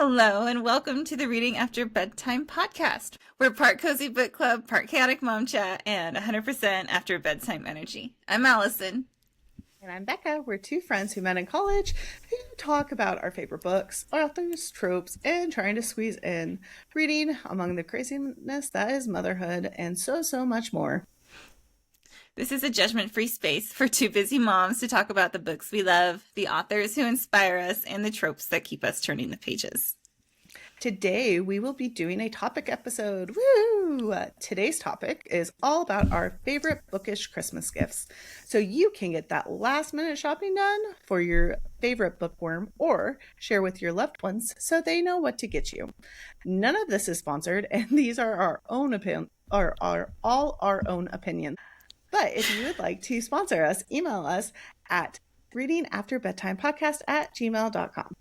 Hello, and welcome to the Reading After Bedtime podcast. We're part cozy book club, part chaotic mom chat, and 100% after bedtime energy. I'm Allyson. And I'm Becca. We're two friends who met in college who talk about our favorite books, authors, tropes, and trying to squeeze in reading among the craziness that is motherhood and so much more. This is a judgment-free space for two busy moms to talk about the books we love, the authors who inspire us, and the tropes that keep us turning the pages. Today, we will be doing a topic episode. Woo! Today's topic is all about our favorite bookish Christmas gifts. So you can get that last-minute shopping done for your favorite bookworm or share with your loved ones so they know what to get you. None of this is sponsored, and these are our own all our own opinions. But if you would like to sponsor us, email us at readingafterbedtimepodcast@gmail.com.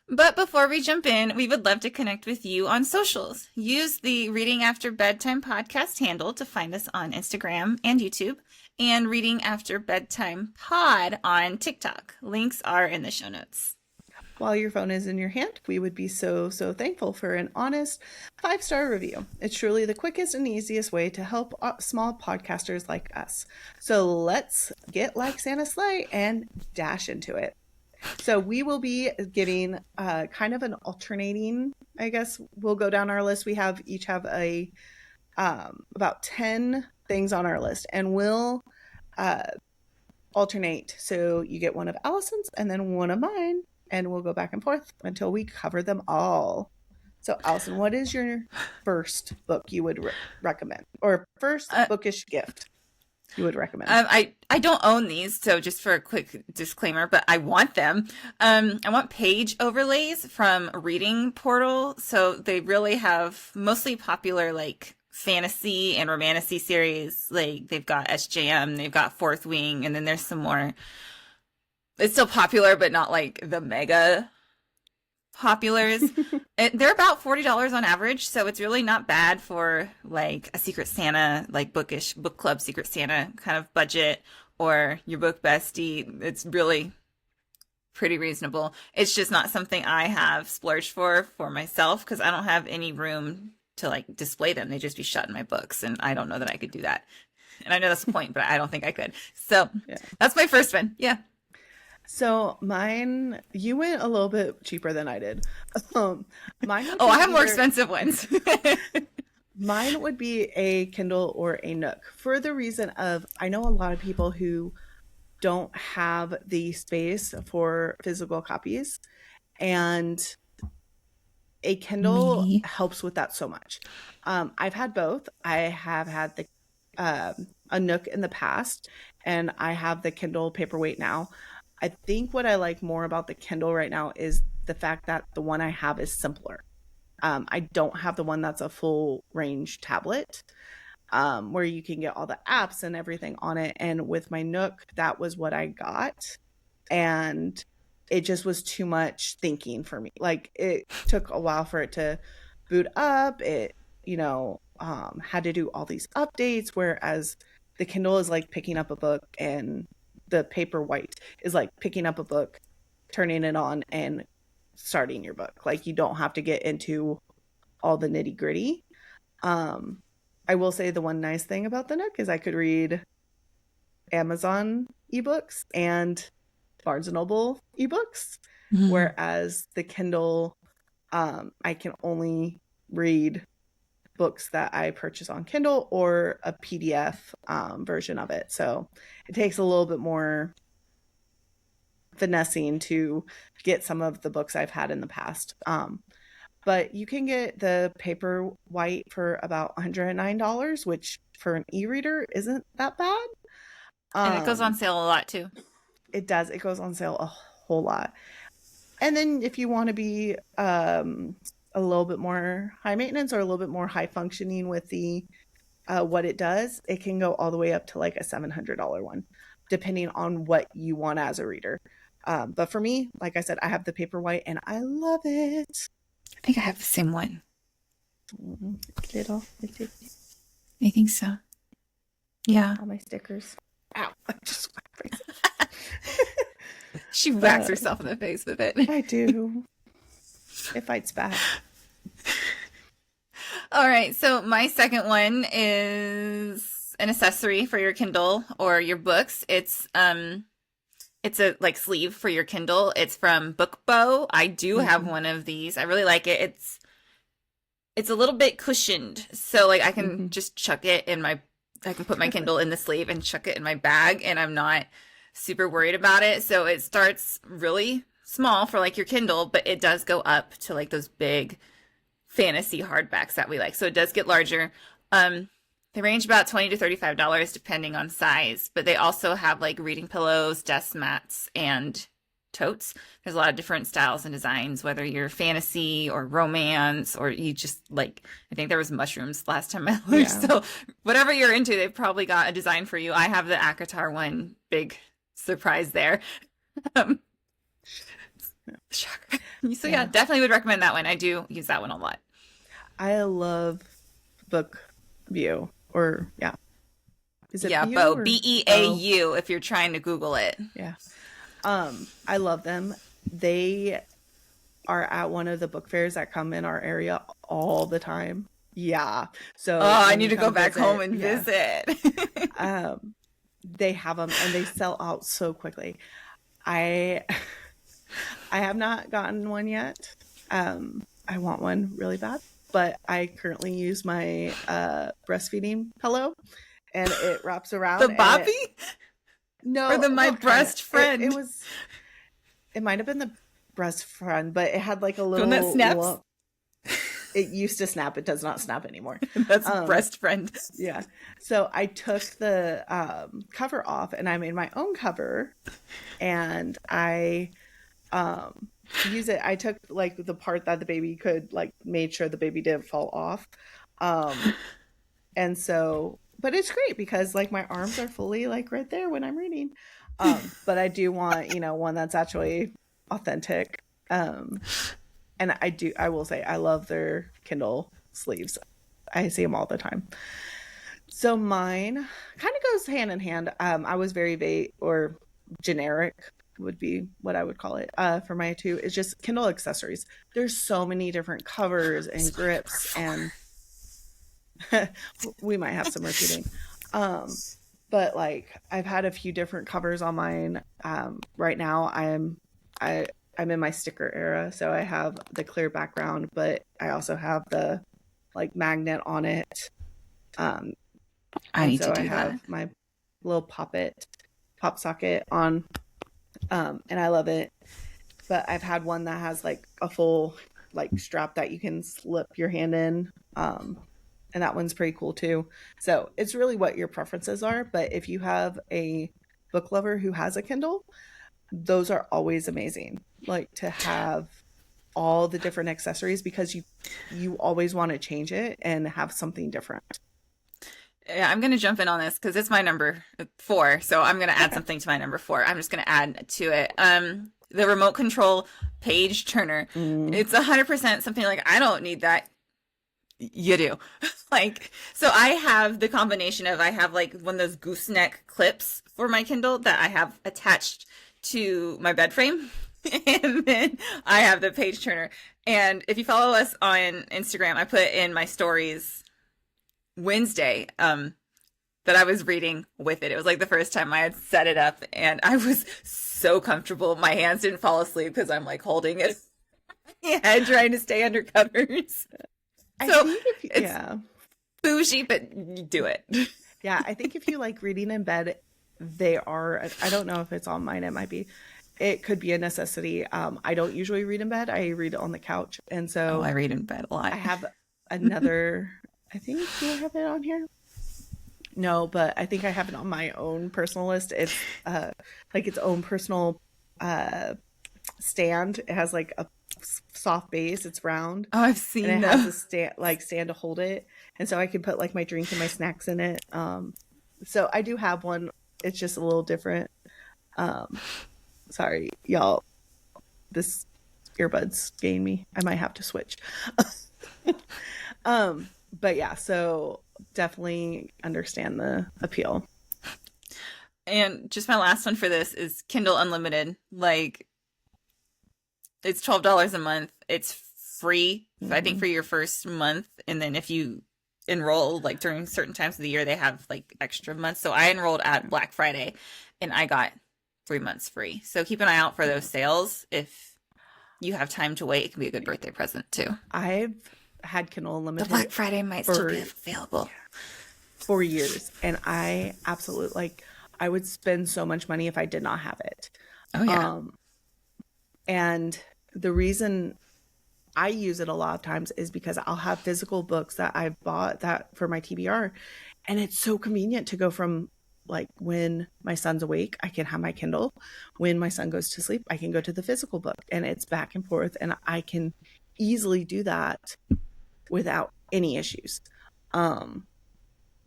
But before we jump in, we would love to connect with you on socials. Use the Reading After Bedtime podcast handle to find us on Instagram and YouTube, and Reading After Bedtime Pod on TikTok. Links are in the show notes. While your phone is in your hand, we would be so thankful for an honest 5-star review. It's truly the quickest and easiest way to help small podcasters like us. So let's get like Santa's sleigh and dash into it. So we will be getting kind of an alternating, I guess we'll go down our list. We each have a about 10 things on our list, and we'll alternate. So you get one of Allison's and then one of mine, and we'll go back and forth until we cover them all. So Allyson, what is your first book you would recommend, or first bookish gift you would recommend? I don't own these, so just for a quick disclaimer, but I want them. I want page overlays from Reading Portal. So they really have mostly popular like fantasy and romantasy series. Like they've got SJM, they've got Fourth Wing, and then there's some more. It's still popular, but not like the mega populars. They're about $40 on average, so it's really not bad for like a Secret Santa, like bookish book club Secret Santa kind of budget, or your book bestie. It's really pretty reasonable. It's just not something I have splurged for myself because I don't have any room to like display them. They just be shut in my books, and I don't know that I could do that. And I know that's the point, but I don't think I could. So yeah. That's my first one. Yeah. So mine, you went a little bit cheaper than I did. Mine. I have more expensive ones. Mine would be a Kindle or a Nook, for the reason of I know a lot of people who don't have the space for physical copies, and a Kindle helps with that so much. I've had both. I have had a Nook in the past, and I have the Kindle Paperweight now. I think what I like more about the Kindle right now is the fact that the one I have is simpler. I don't have the one that's a full range tablet, where you can get all the apps and everything on it. And with my Nook, that was what I got. And it just was too much thinking for me. Like it took a while for it to boot up. It, had to do all these updates, whereas the Kindle is like picking up a book, and the Paperwhite is like picking up a book, turning it on, and starting your book. Like you don't have to get into all the nitty gritty. I will say the one nice thing about the Nook is I could read Amazon ebooks and Barnes and Noble ebooks, whereas the Kindle, I can only read books that I purchase on Kindle or a PDF version of it. So it takes a little bit more finessing to get some of the books I've had in the past. But you can get the Paperwhite for about $109, which for an e-reader isn't that bad. And it goes on sale a lot too. It does. It goes on sale a whole lot. And then if you want to be a little bit more high maintenance or a little bit more high functioning with the what it does, it can go all the way up to like a $700 one, depending on what you want as a reader. But for me, like I said, I have the Paperwhite and I love it. I think I have the same one. Little. I think so. Yeah. All my stickers. Ow. I just She whacks herself in the face with it. I do. It fights back. All right, so my second one is an accessory for your Kindle or your books. It's a like sleeve for your Kindle. It's from Bookbow. I do have one of these. I really like it. It's a little bit cushioned, so like I can just chuck it in my I can put my Kindle in the sleeve and chuck it in my bag, and I'm not super worried about it. So it starts really small for like your Kindle, but it does go up to like those big fantasy hardbacks that we like. So it does get larger. They range about $20 to $35 depending on size, but they also have like reading pillows, desk mats, and totes. There's a lot of different styles and designs, whether you're fantasy or romance, or you just like, I think there was mushrooms last time I looked. Yeah. So whatever you're into, they've probably got a design for you. I have the Akatar one, big surprise there. Shocker. So yeah, definitely would recommend that one. I do use that one a lot. I love Book View, or is it Bow, Beau, if you're trying to Google it. Yeah. I love them. They are at one of the book fairs that come in our area all the time. Yeah. So I need to go back home and visit. They have them and they sell out so quickly. I have not gotten one yet. I want one really bad, but I currently use my breastfeeding pillow, and it wraps around. The Bobby? No, or the My Breast Friend. It might have been the Breast Friend, but it had like a little. When that snaps. It used to snap. It does not snap anymore. That's Breast Friend. Yeah. So I took the cover off and I made my own cover, and I use it. I took like the part that the baby could like made sure the baby didn't fall off. And so, but it's great because like my arms are fully like right there when I'm reading. But I do want, one that's actually authentic. And I will say, I love their Kindle sleeves. I see them all the time. So mine kind of goes hand in hand. I was very vague, or generic would be what I would call it for my two. It's just Kindle Accessories. There's so many different covers and grips, and we might have some repeating. But like I've had a few different covers on mine. Right now I'm in my sticker era, so I have the clear background, but I also have the like magnet on it. I need to do I have that. My little pop socket on, and I love it. But I've had one that has like a full like strap that you can slip your hand in, and that one's pretty cool too. So it's really what your preferences are. But if you have a book lover who has a Kindle, those are always amazing. Like to have all the different accessories, because you always want to change it and have something different. Yeah, I'm going to jump in on this because it's my number 4. So I'm going to add something to my number 4. I'm just going to add to it. The remote control page turner. It's 100% something like, I don't need that. You do. Like, so I have the combination of, I have like one of those gooseneck clips for my Kindle that I have attached to my bed frame. And then I have the page turner. And if you follow us on Instagram, I put in my stories Wednesday that I was reading with it. It was like the first time I had set it up, and I was so comfortable. My hands didn't fall asleep because I'm like holding it head trying to stay under covers. So it's bougie, but you do it. Yeah, I think if you like reading in bed, they are, I don't know if it's on mine, it could be a necessity. I don't usually read in bed. I read on the couch. And so I read in bed a lot. I have another, I think, do I have it on here? No, but I think I have it on my own personal list. It's like its own personal stand. It has like a soft base. It's round. Oh, I've seen and it that. has a stand to hold it. And so I can put like my drink and my snacks in it. So I do have one. It's just a little different. Sorry, y'all. This earbuds gained me. I might have to switch. But yeah, so definitely understand the appeal. And just my last one for this is Kindle Unlimited. Like, it's $12 a month. It's free, I think, Mhm. for your first month. And then if you enroll like during certain times of the year, they have like extra months. So I enrolled at Black Friday and I got 3 months free. So keep an eye out for those sales. If you have time to wait, it can be a good birthday present too. I've had Kindle The Unlimited Black Friday might still for be available. 4 years, and I absolutely like. I would spend so much money if I did not have it. Oh yeah. Um, and the reason I use it a lot of times is because I'll have physical books that I bought that for my TBR, and it's so convenient to go from like when my son's awake, I can have my Kindle. When my son goes to sleep, I can go to the physical book, and it's back and forth, and I can easily do that without any issues. Um,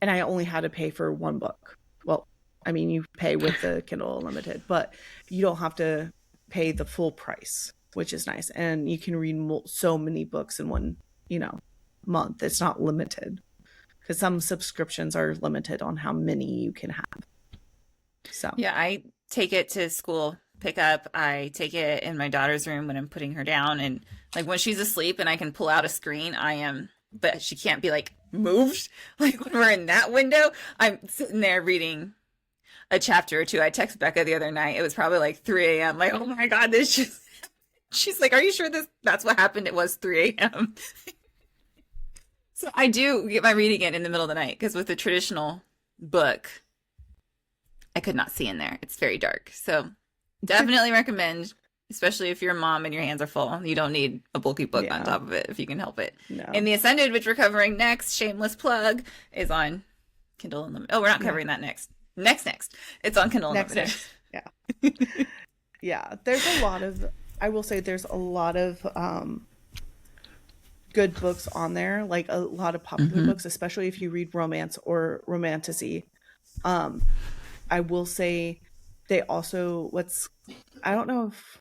and I only had to pay for one book. Well, I mean, you pay with the Kindle Unlimited, but you don't have to pay the full price, which is nice. And you can read so many books in one, month. It's not limited because some subscriptions are limited on how many you can have. So, Yeah, I take it to school pickup. I take it in my daughter's room when I'm putting her down, and like when she's asleep and I can pull out a screen, I am, but she can't be like moved. Like when we're in that window, I'm sitting there reading a chapter or two. I texted Becca the other night. It was probably like 3 a.m. Like, oh my God, this just, she's like, are you sure that's what happened? It was 3 a.m. So I do get my reading in the middle of the night because with a traditional book, I could not see in there. It's very dark. So definitely recommend, especially if you're a mom and your hands are full. You don't need a bulky book on yeah, top of it if you can help it. no. And The Ascended, which we're covering next, shameless plug, is on Kindle Unlimited. Oh, we're not Yeah. covering that next. Next. It's on Kindle Unlimited. Yeah. Yeah. I will say there's a lot of good books on there, like a lot of popular books, especially if you read romance or romantasy. Um, I will say they also I don't know if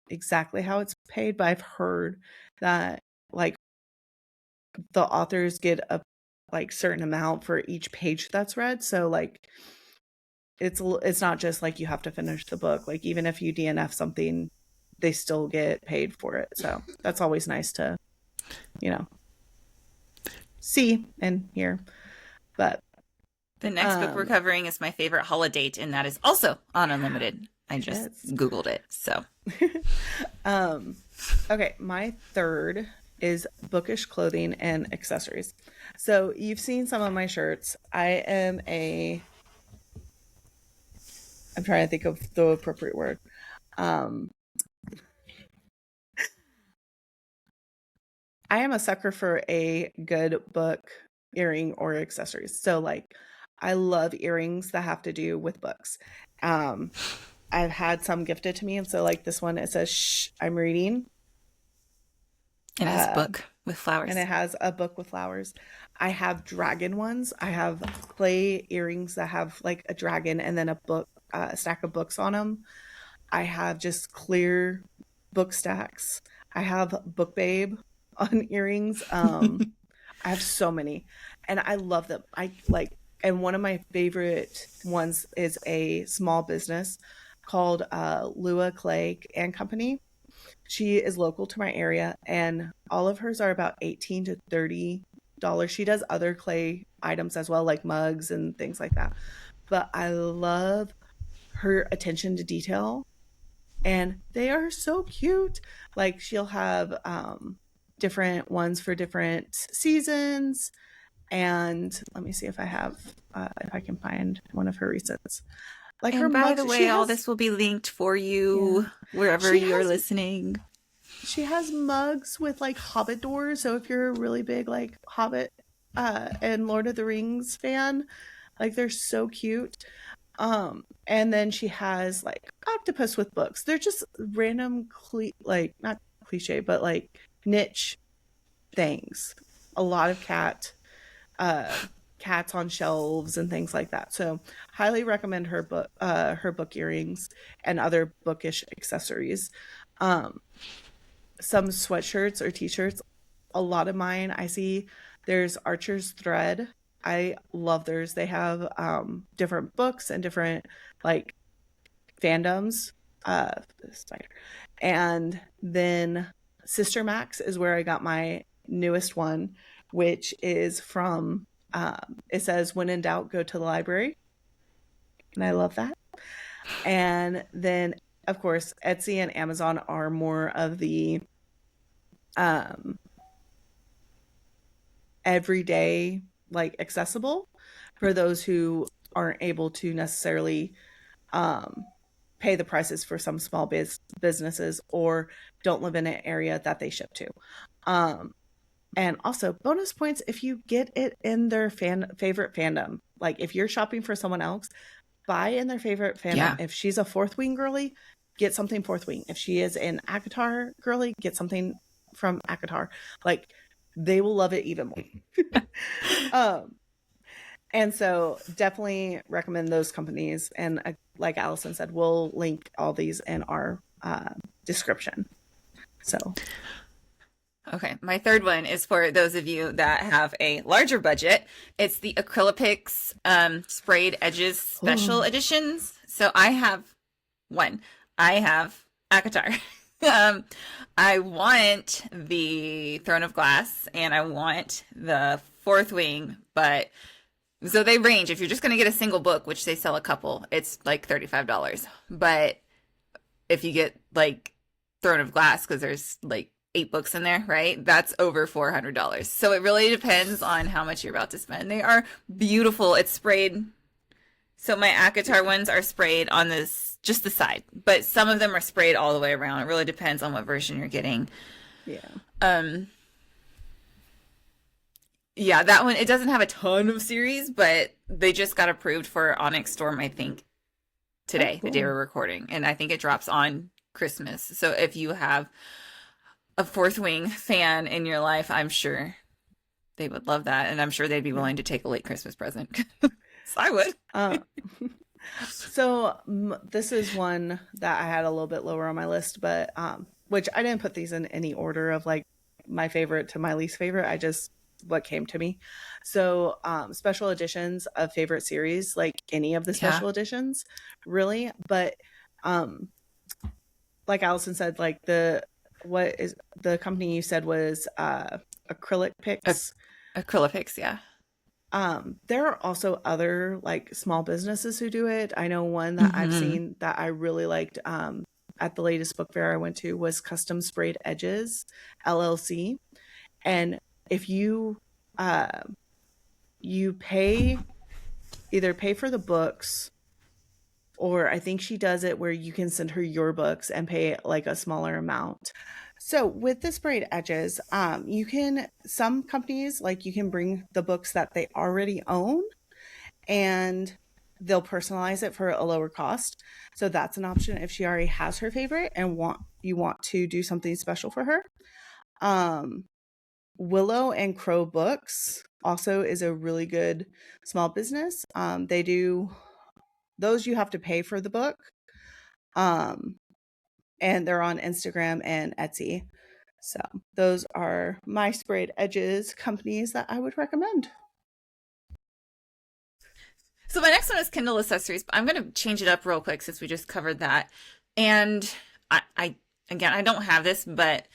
exactly how it's paid, but I've heard that like the authors get a like certain amount for each page that's read. So like it's not just like you have to finish the book. Like even if you DNF something, they still get paid for it. So that's always nice to, you know, see and hear. But The next book we're covering is my favorite holiday, and that is also on Unlimited. I just Yes. Googled it. So okay, my third is Bookish clothing and accessories. So you've seen some of my shirts. I'm trying to think of the appropriate word. Um, I am a sucker for a good book, earring, or accessories. So like I love earrings that have to do with books. Um, I've had some gifted to me, and so like this one, it says "Shh, I'm reading," it has a book with flowers. and it has a book with flowers. I have dragon ones. I have clay earrings that have like a dragon and then a stack of books on them. I have just clear book stacks. I have Book Babe on earrings. I have so many, and I love them. And one of my favorite ones is a small business called Lua Clay and Company. She is local to my area, and all of hers are about $18 to $30. She does other clay items as well, like mugs and things like that. But I love her attention to detail, and they are so cute. Like she'll have different ones for different seasons. And let me see if I can find one of her recents. Like her And by mugs, the way, all this will be linked for you wherever She you're has- listening. she has mugs with like Hobbit doors. So if you're a really big like Hobbit and Lord of the Rings fan, like they're so cute. And then she has like octopus with books. They're just random like not cliche, but like niche things. A lot of cats on shelves and things like that. So highly recommend her book earrings and other bookish accessories. Some sweatshirts or t-shirts. A lot of mine I see there's Archer's Thread. I love theirs. They have different books and different like fandoms. The spider. And then Sister Max is where I got my newest one, which is from, it says, when in doubt, go to the library. And I love that. And then, of course, Etsy and Amazon are more of the um, everyday, like accessible for those who aren't able to necessarily um, pay the prices for some small businesses or don't live in an area that they ship to. Um, and also bonus points if you get it in their favorite fandom. Like if you're shopping for someone else, buy in their favorite fandom. Yeah. If she's a Fourth Wing girly, get something Fourth Wing. If she is an ACOTAR girly, get something from ACOTAR. Like they will love it even more. um, and so definitely recommend those companies. And like Allyson said, we'll link all these in our description. So Okay, my third one is for those of you that have a larger budget. It's the Acrylics sprayed edges special editions. So I have one. I have ACOTAR. I want the Throne of Glass and I want the Fourth Wing, but so they range. If you're just going to get a single book, which they sell a couple, it's like $35. But if you get like Throne of Glass, because there's like 8 books in there, right? That's over $400. So it really depends on how much you're about to spend. They are beautiful. It's sprayed. So my ACOTAR ones are sprayed on this, just the side, but some of them are sprayed all the way around. It really depends on what version you're getting. yeah. Yeah, that one, it doesn't have a ton of series, but they just got approved for Onyx Storm, I think, today, Oh, cool. the day we're recording. And I think it drops on Christmas. So if you have a Fourth Wing fan in your life, I'm sure they would love that. And I'm sure they'd be willing to take a late Christmas present. So I would. So this is one that I had a little bit lower on my list, but which I didn't put these in any order of like my favorite to my least favorite. I just what came to me. So special editions of favorite series, like any of the special editions, really. But like Allyson said, like what is the company you said was Acrylic Picks? Acrylics, yeah. There are also other like small businesses who do it. I know one that I've seen that I really liked at the latest book fair I went to was Custom Sprayed Edges LLC. And if you you either pay for the books, or I think she does it where you can send her your books and pay like a smaller amount. So with the sprayed edges, some companies, like you can bring the books that they already own and they'll personalize it for a lower cost. So that's an option if she already has her favorite and you want to do something special for her. Willow and Crow Books also is a really good small business. They do those, you have to pay for the book. And they're on Instagram and Etsy. So those are my sprayed edges companies that I would recommend. So my next one is Kindle Accessories, but I'm going to change it up real quick since we just covered that. And I again, I don't have this, but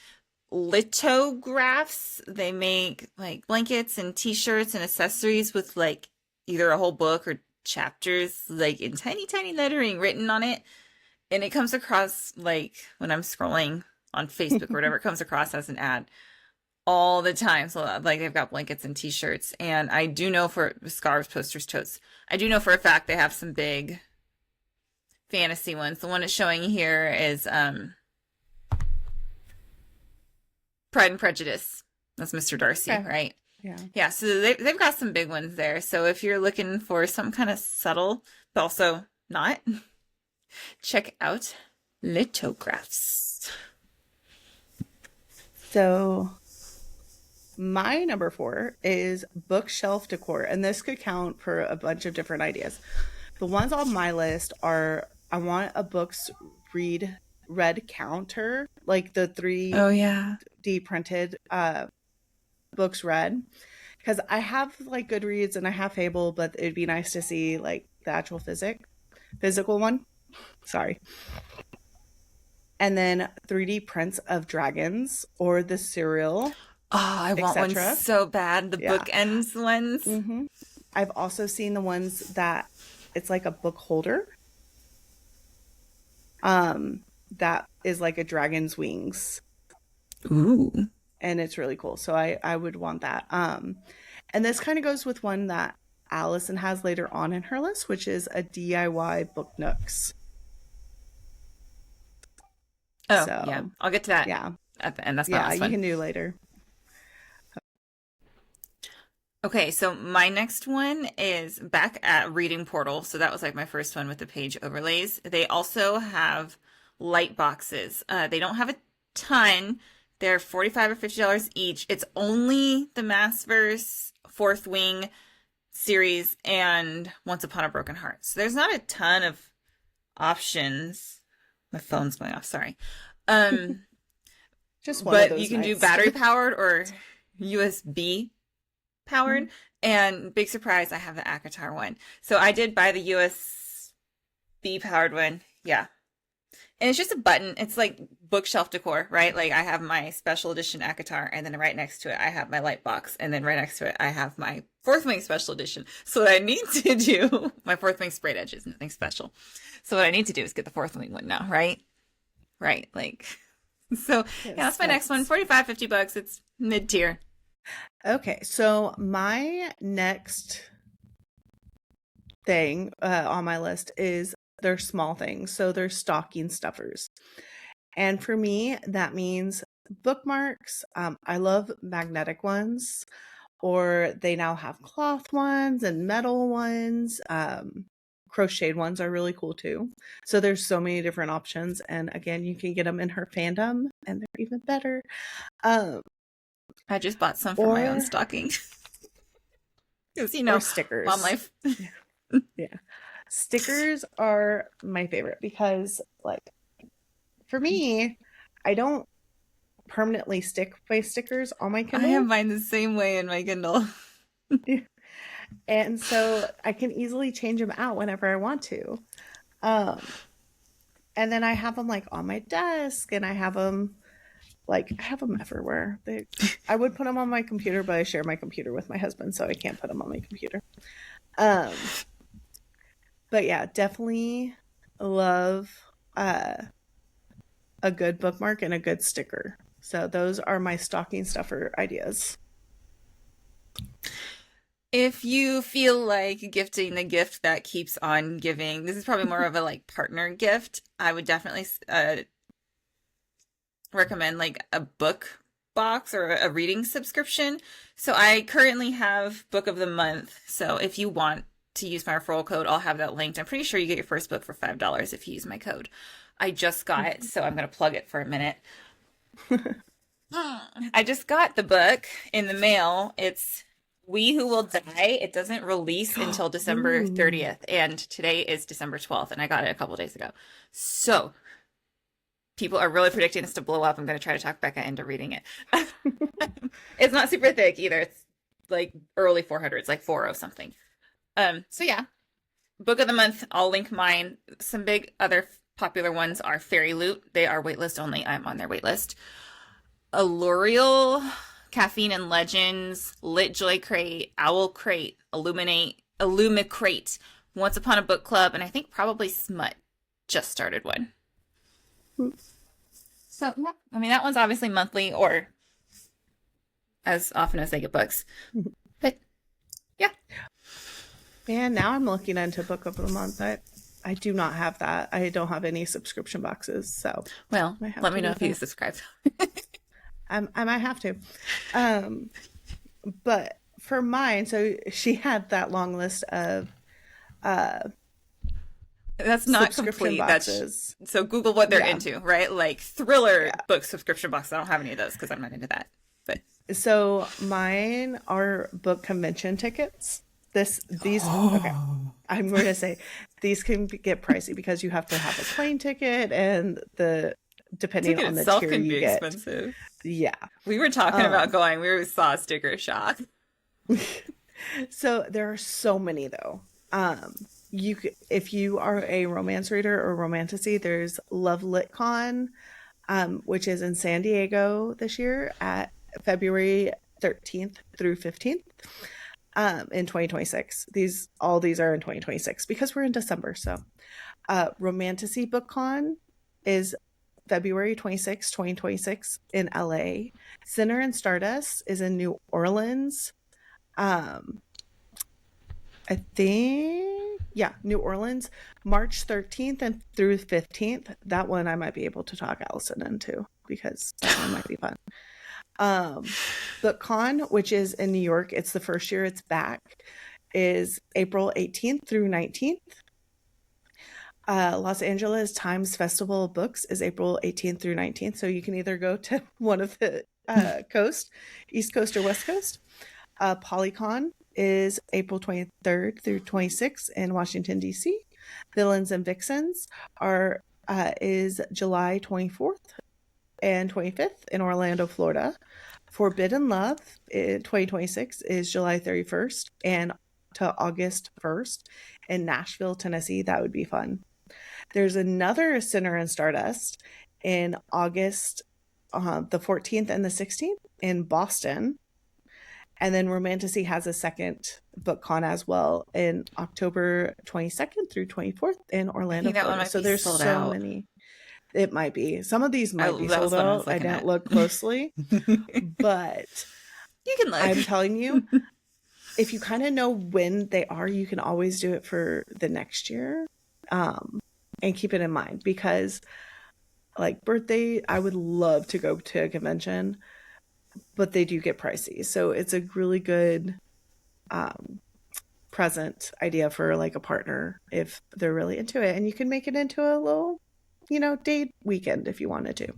lithographs, they make like blankets and t-shirts and accessories with like either a whole book or chapters like in tiny, tiny lettering written on it. And it comes across like when I'm scrolling on Facebook or whatever, it comes across as an ad all the time. So like they've got blankets and t-shirts, and I do know for scarves, posters, totes, I do know for a fact they have some big fantasy ones. The one it's showing here is Pride and Prejudice. That's Mr. Darcy, Okay. right? Yeah. Yeah, so they've got some big ones there. So if you're looking for some kind of subtle, but also not, check out lithographs. So my number 4 is bookshelf decor, and this could count for a bunch of different ideas. The ones on my list are, I want a books read counter, like the 3D printed books read, because I have like Goodreads and I have Fable, but it'd be nice to see like the actual physical one. Sorry. and then 3D prints of dragons or the Suriel, Oh, I want one etc. so bad. The Yeah. bookends ones. hmm I've also seen the ones that it's like a book holder, um, that is like a dragon's wings, Ooh. and it's really cool. So I would want that. And this kind of goes with one that Allison has later on in her list, which is a DIY book nooks. Oh, yeah. So I'll get to that yeah, at the end. That's my yeah, last you one. can do later. Okay, so my next one is back at Reading Portal. So that was like my first one with the page overlays. They also have light boxes. They don't have a ton. They're $45 or $50 each. It's only the Massverse, Fourth Wing series, and Once Upon a Broken Heart. So there's not a ton of options. My phone's going off, sorry. Just one of But you those can do nights. battery powered or USB powered. And big surprise, I have the Akatar one. So I did buy the USB powered one. Yeah. And it's just a button. It's like bookshelf decor, right? Like I have my special edition Akatar, and then right next to it, I have my light box. And then right next to it, I have my Fourth Wing special edition. So what I need to do, my Fourth Wing sprayed edge is nothing special. So what I need to do is get the Fourth Wing one now, right? Right. Like, so yeah, that's my next one. 45, $50. It's mid tier. Okay, so my next thing on my list is they're small things. So they're stocking stuffers. And for me, that means bookmarks. I love magnetic ones, or they now have cloth ones and metal ones. Crocheted ones are really cool too. So there's so many different options. And again, you can get them in her fandom, and they're even better. I just bought some for my own stocking. Because, or stickers. Mom life. Yeah. Stickers are my favorite because, like, for me, I don't permanently stick my stickers on my Kindle. I have mine the same way in my Kindle. And so I can easily change them out whenever I want to. And then I have them like on my desk, and I have them everywhere. I would put them on my computer, but I share my computer with my husband, so I can't put them on my computer. But yeah, definitely love a good bookmark and a good sticker. So those are my stocking stuffer ideas. If you feel like gifting the gift that keeps on giving, this is probably more of a like partner gift. I would definitely recommend like a book box or a reading subscription. So I currently have Book of the Month. So if you want to use my referral code, I'll have that linked. I'm pretty sure you get your first book for $5 if you use my code. I just got it, so I'm going to plug it for a minute. I just got the book in the mail. It's We Who Will Die. It doesn't release until December 30th, and today is December 12th, and I got it a couple days ago. So people are really predicting this to blow up. I'm going to try to talk Becca into reading it. It's not super thick either. It's like early 400s, like 40 something. So yeah, Book of the Month. I'll link mine. Some big other popular ones are Fairy Loot. They are waitlist only. I'm on their waitlist. Alluriel, Caffeine and Legends, Lit Joy Crate, Owl Crate, Illumicrate, Once Upon a Book Club, and I think probably Smut just started one. So yeah, I mean that one's obviously monthly or as often as they get books. But yeah. Man, now I'm looking into Book of the Month. I do not have that. I don't have any subscription boxes, so Well, let me know if you subscribe. I might have to. But for mine, so she had that long list of that's not complete. Boxes. That's so Google what they're into, right? Like thriller book subscription box. I don't have any of those because I'm not into that. But so mine are book convention tickets. Okay, I'm going to say these can get pricey because you have to have a plane ticket, and depending on the tier can be expensive. Yeah, we were talking about going. We saw Sticker Shock. So there are so many though. if you are a romance reader or romantasy, there's Love LitCon, which is in San Diego this year at February 13th through 15th, in 2026. All these are in 2026 because we're in December. So, Romantasy BookCon is February 26th, 2026 in LA. Sinner and Stardust is in New Orleans. Um, I think, yeah, New Orleans, March 13th and through 15th. That one I might be able to talk Allison into because that one might be fun. BookCon, which is in New York, it's the first year it's back, is April 18th through 19th. Los Angeles Times Festival of Books is April 18th through 19th. So you can either go to one of the coast, East Coast or West Coast. Polycon is April 23rd through 26th in Washington, D.C. Villains and Vixens is July 24th and 25th in Orlando, Florida. Forbidden Love in 2026 is July 31st and to August 1st in Nashville, Tennessee. That would be fun. There's another Sinner and Stardust in August, the 14th and the 16th in Boston. And then Romantasy has a second BookCon as well in October 22nd through 24th in Orlando, Florida. So there's so many. It might be. Some of these might be sold out. I didn't look closely. But you can look. I'm telling you, if you kind of know when they are, you can always do it for the next year. And keep it in mind because like birthday, I would love to go to a convention, but they do get pricey. So it's a really good present idea for like a partner if they're really into it. And you can make it into a little, date weekend if you wanted to.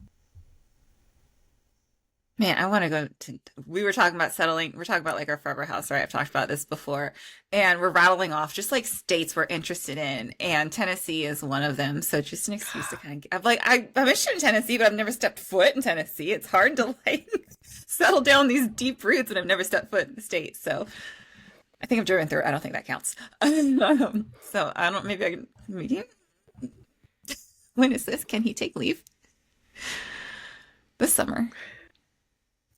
Man, I want to go to. We were talking about settling. We're talking about like our forever house, right? I've talked about this before, and we're rattling off just like states we're interested in, and Tennessee is one of them. So just an excuse to kind of. I'm interested in Tennessee, but I've never stepped foot in Tennessee. It's hard to like settle down these deep roots, and I've never stepped foot in the state. So I think I've driven through. I don't think that counts. So I don't. Maybe I can. Maybe. When is this? Can he take leave? This summer.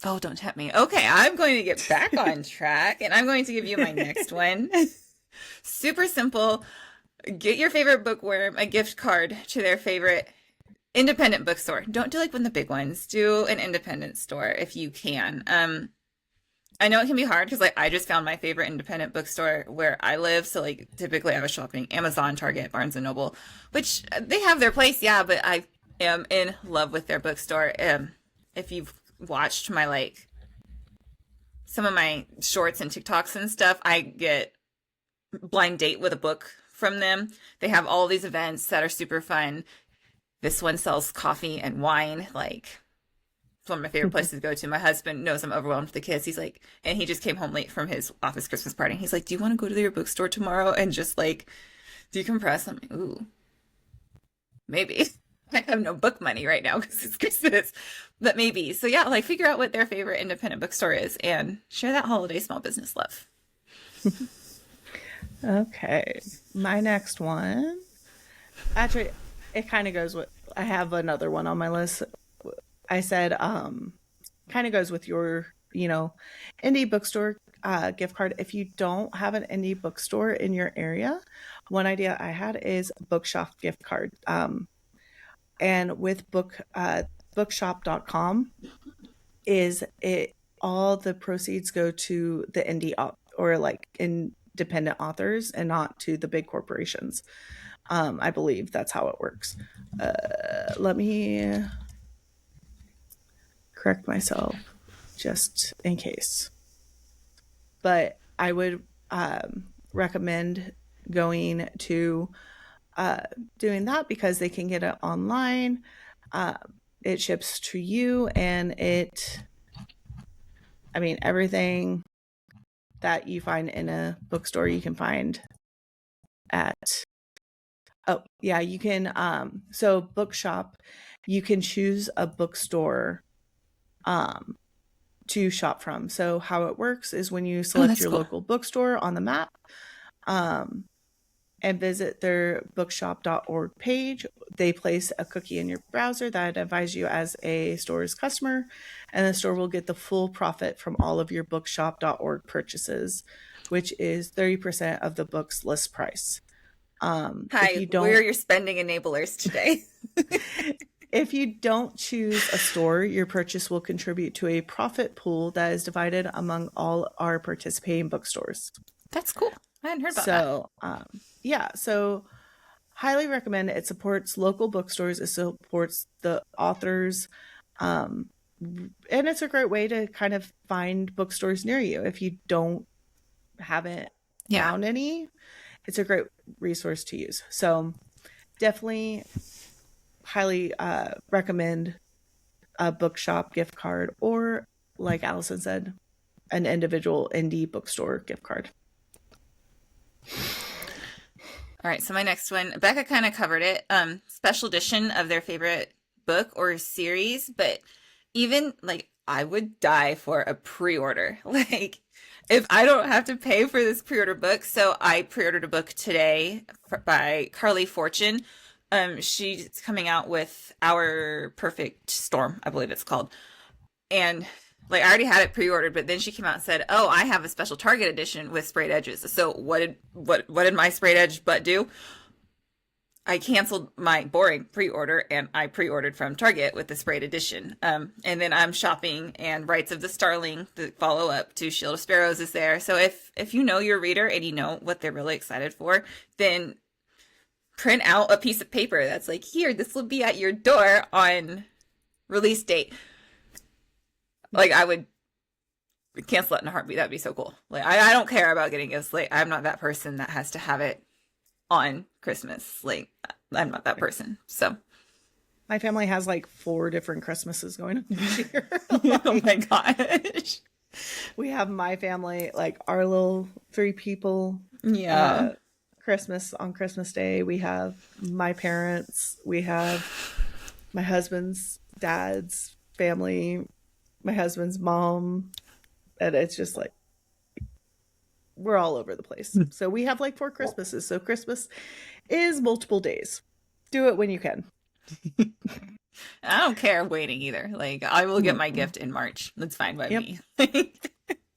Oh, don't tempt me. Okay, I'm going to get back on track, and I'm going to give you my next one. Super simple. Get your favorite bookworm a gift card to their favorite independent bookstore. Don't do like one of the big ones. Do an independent store if you can. I know it can be hard because like I just found my favorite independent bookstore where I live. So like typically I was shopping Amazon, Target, Barnes and Noble, which they have their place, yeah, but I am in love with their bookstore. If you've watched my like some of my shorts and TikToks and stuff, I get blind date with a book from them. They have all these events that are super fun. This one sells coffee and wine. Like it's one of my favorite places to go to. My husband knows I'm overwhelmed with the kids. He's like, and he just came home late from his office Christmas party. He's like, do you want to go to your bookstore tomorrow and just like decompress? I'm like, ooh, maybe. I have no book money right now because it's Christmas, but maybe. So yeah, like figure out what their favorite independent bookstore is and share that holiday small business love. Okay. My next one, actually, it kind of goes with, I have another one on my list. I said, kind of goes with your, indie bookstore gift card. If you don't have an indie bookstore in your area, one idea I had is bookshop gift card. And with bookshop.com is it all the proceeds go to the indie or like independent authors and not to the big corporations. I believe that's how it works. Let me correct myself just in case. But I would recommend going to doing that because they can get it online. It ships to you and everything that you find in a bookstore you can find at, you can, so Bookshop, you can choose a bookstore to shop from. So how it works is when you select your cool. local bookstore on the map, and visit their bookshop.org page. They place a cookie in your browser that identifies you as a store's customer, and the store will get the full profit from all of your bookshop.org purchases, which is 30% of the book's list price. If Hi, you we're don't your spending enablers today. if you don't choose a store, your purchase will contribute to a profit pool that is divided among all our participating bookstores. That's cool. I hadn't heard about that. So, yeah, so highly recommend it. It supports local bookstores, it supports the authors, and it's a great way to kind of find bookstores near you. If you haven't Yeah. found any, it's a great resource to use. So definitely highly recommend a bookshop gift card, or like Allyson said, an individual indie bookstore gift card. All right, so my next one, Becca kind of covered it. Special edition of their favorite book or series, but even like I would die for a pre-order. Like if I don't have to pay for this pre-order book, so I pre-ordered a book today by Carly Fortune. She's coming out with Our Perfect Storm, I believe it's called. And like I already had it pre-ordered, but then she came out and said, "Oh, I have a special Target edition with sprayed edges." So what did my sprayed edge butt do? I canceled my boring pre-order and I pre-ordered from Target with the sprayed edition. And then I'm shopping, and Rights of the Starling, the follow-up to Shield of Sparrows, is there. So if you know your reader and you know what they're really excited for, then print out a piece of paper that's like, here, this will be at your door on release date. Like I would cancel it in a heartbeat. That'd be so cool. Like I don't care about getting gifts. Like I'm not that person that has to have it on Christmas. Like I'm not that person. So My family has like 4 different Christmases going on this year. oh my gosh. We have my family, like our little 3 people. Yeah. Christmas on Christmas Day. We have my parents. We have my husband's dad's family, my husband's mom. And it's just like, we're all over the place. So we have like 4 Christmases. So Christmas is multiple days. Do it when you can. I don't care waiting either. Like I will get my gift in March. That's fine by me.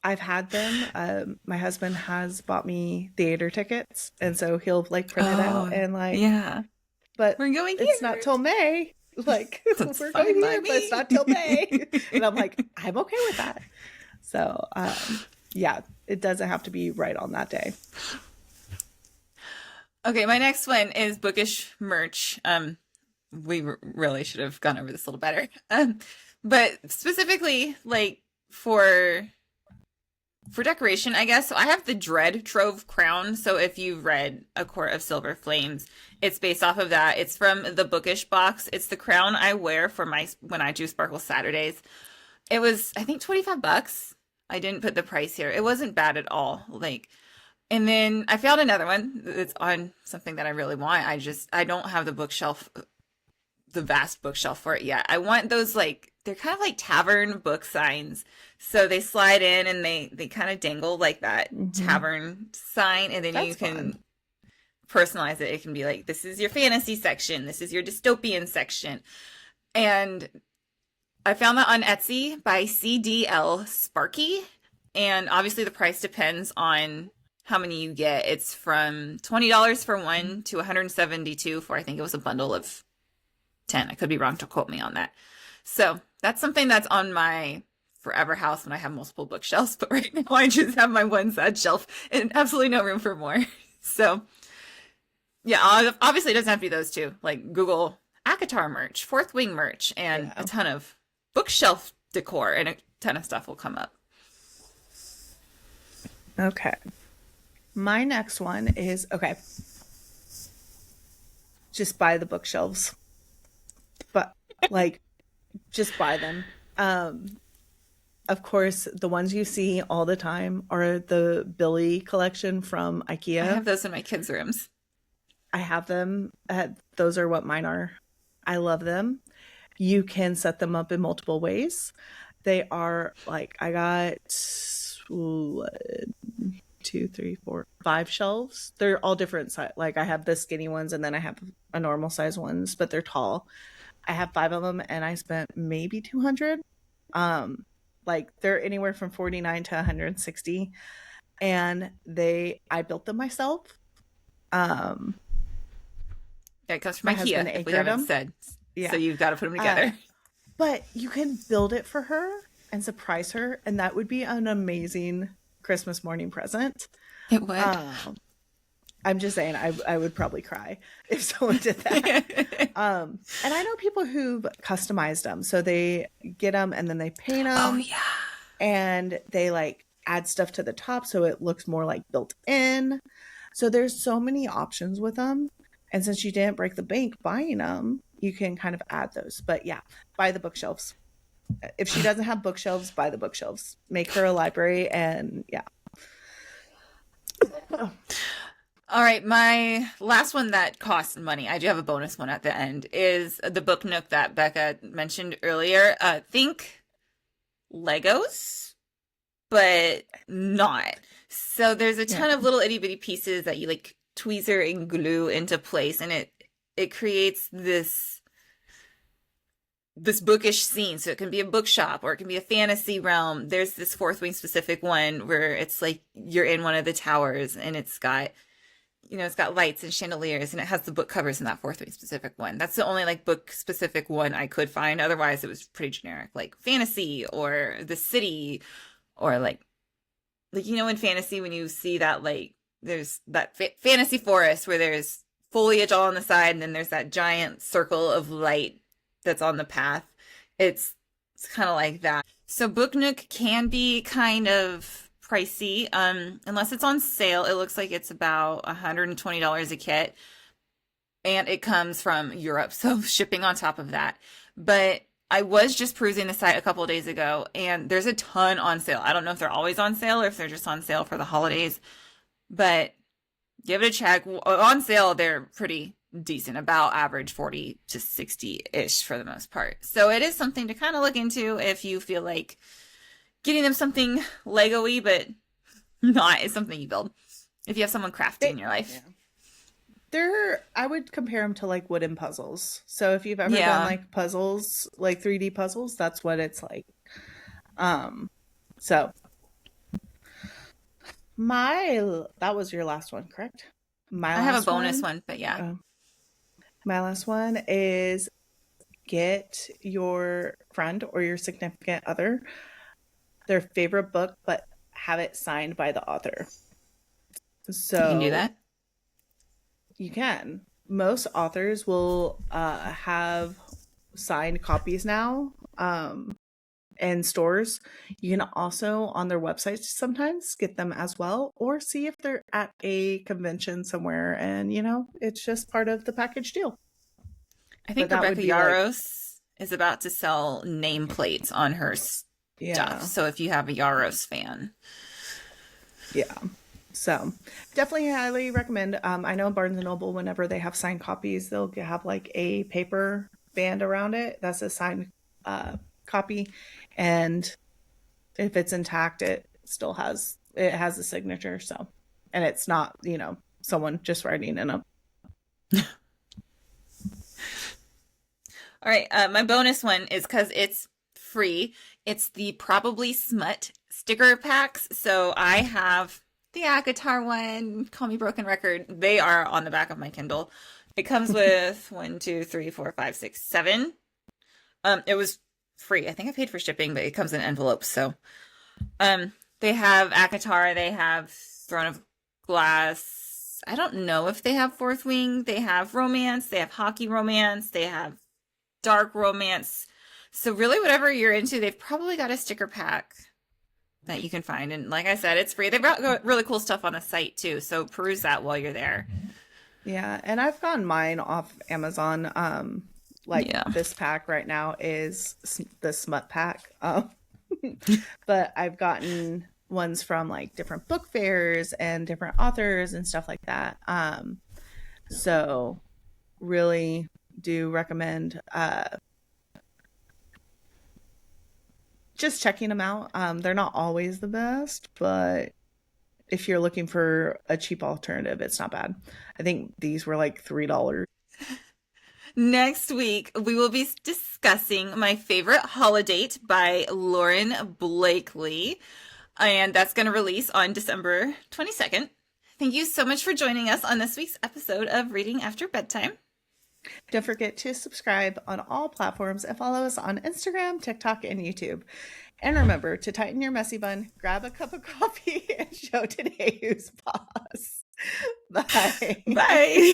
I've had them. My husband has bought me theater tickets, and so he'll like print it out and like, yeah. But we're going here. It's not till May. Like we're going here, but it's not till May. And I'm like, I'm okay with that. So yeah, it doesn't have to be right on that day. Okay, my next one is Bookish merch. We really should have gone over this a little better. But specifically, like for decoration, I guess. So I have the Dread Trove crown. So if you've read A Court of Silver Flames, it's based off of that. It's from the Bookish box. It's the crown I wear for when I do Sparkle Saturdays. It was, I think, $25. I didn't put the price here. It wasn't bad at all. Like, and then I found another one that's on something that I really want. I don't have the bookshelf, the vast bookshelf for it yet. I want those, like, they're kind of like tavern book signs. So they slide in and they kind of dangle like that tavern sign. And then you can personalize it. It can be like, this is your fantasy section. This is your dystopian section. And I found that on Etsy by CDL Sparky. And obviously the price depends on how many you get. It's from $20 for one to $172 for, I think it was a bundle of 10. I could be wrong, to quote me on that. So that's something that's on my forever house when I have multiple bookshelves. But right now I just have my one sad shelf and absolutely no room for more. So yeah, obviously it doesn't have to be those two. Like Google ACOTAR merch, Fourth Wing merch, and a ton of bookshelf decor, and a ton of stuff will come up. Okay. My next one is, okay, just buy the bookshelves. But like, just buy them. Of course, the ones you see all the time are the Billy collection from IKEA. I have those in my kids' rooms. I have them. Those are what mine are. I love them. You can set them up in multiple ways. They are like, I got two, three, four, 5 shelves. They're all different size. Like I have the skinny ones and then I have a normal size ones, but they're tall. I have 5 of them and I spent maybe 200. Um, like they're anywhere from 49 to 160, and I built them myself. Um, Yeah, it comes from my IKEA, husband if we anchored haven't them. said. So Yeah. you've got to put them Uh, together. but you can build it for her and surprise her, and that would be an amazing Christmas morning present. It would. Um, I'm just saying, I would probably cry if someone did that. And I know people who've customized them, so they get them and then they paint Oh, them yeah. and they like add stuff to the top so it looks more like built in. So there's so many options with them. And since you didn't break the bank buying them, you can kind of add those. But yeah, buy the bookshelves. If she doesn't have bookshelves, buy the bookshelves. Make her a library, and yeah. All right, my last one that costs money, I do have a bonus one at the end, is the book Nook that Becca mentioned earlier. Think Legos, but not. So there's a ton of little itty bitty pieces that you like tweezer and glue into place, and it creates this bookish scene. So it can be a bookshop or it can be a fantasy realm. There's this Fourth Wing specific one where it's like you're in one of the towers and it's got lights and chandeliers, and it has the book covers in that Fourth Wing specific one. That's the only like book specific one I could find. Otherwise, it was pretty generic, like fantasy or the city, or like in fantasy when you see that like there's that fantasy forest where there's foliage all on the side, and then there's that giant circle of light that's on the path. It's kind of like that. So Book Nook can be kind of pricey, unless it's on sale. It looks like it's about $120 a kit, and it comes from Europe, so shipping on top of that. But I was just perusing the site a couple of days ago, and there's a ton on sale. I don't know if they're always on sale or if they're just on sale for the holidays, but give it a check. On sale, they're pretty decent, about average 40 to 60-ish for the most part. So it is something to kind of look into if you feel like getting them something Lego-y, but not is something you build. If you have someone crafty in your life. Yeah. I would compare them to like wooden puzzles. So if you've ever done like puzzles, like 3D puzzles, that's what it's like. So that was your last one, correct? I have a bonus one, but yeah. My last one is get your friend or your significant other their favorite book, but have it signed by the author. So you can do that? You can. Most authors will have signed copies now in stores. You can also on their websites sometimes get them as well, or see if they're at a convention somewhere, and it's just part of the package deal. I think Rebecca Yarros is about to sell nameplates on her stuff. So if you have a Yarros fan. Yeah. So definitely highly recommend. I know Barnes & Noble, whenever they have signed copies, they'll have like a paper band around it. That's a signed copy. And if it's intact, it has a signature. So, and it's not, someone just writing in them. All right. My bonus one is because it's free. It's the Probably Smut sticker packs. So I have the ACOTAR one, Call Me Broken Record. They are on the back of my Kindle. It comes with 1, 2, 3, 4, 5, 6, 7. It was free. I think I paid for shipping, but it comes in envelopes. So they have ACOTAR. They have Throne of Glass. I don't know if they have Fourth Wing. They have romance. They have hockey romance. They have dark romance. So really whatever you're into, they've probably got a sticker pack that you can find. And like I said, it's free. They've got really cool stuff on the site too. So peruse that while you're there. Yeah. And I've gotten mine off Amazon. This pack right now is the smut pack. But I've gotten ones from like different book fairs and different authors and stuff like that. So really do recommend just checking them out. They're not always the best, but if you're looking for a cheap alternative, it's not bad. I think these were like $3. Next week, we will be discussing My Favorite Holiday by Lauren Blakely, and that's going to release on December 22nd. Thank you so much for joining us on this week's episode of Reading After Bedtime. Don't forget to subscribe on all platforms and follow us on Instagram, TikTok, and YouTube. And remember to tighten your messy bun, grab a cup of coffee, and show today who's boss. Bye. Bye.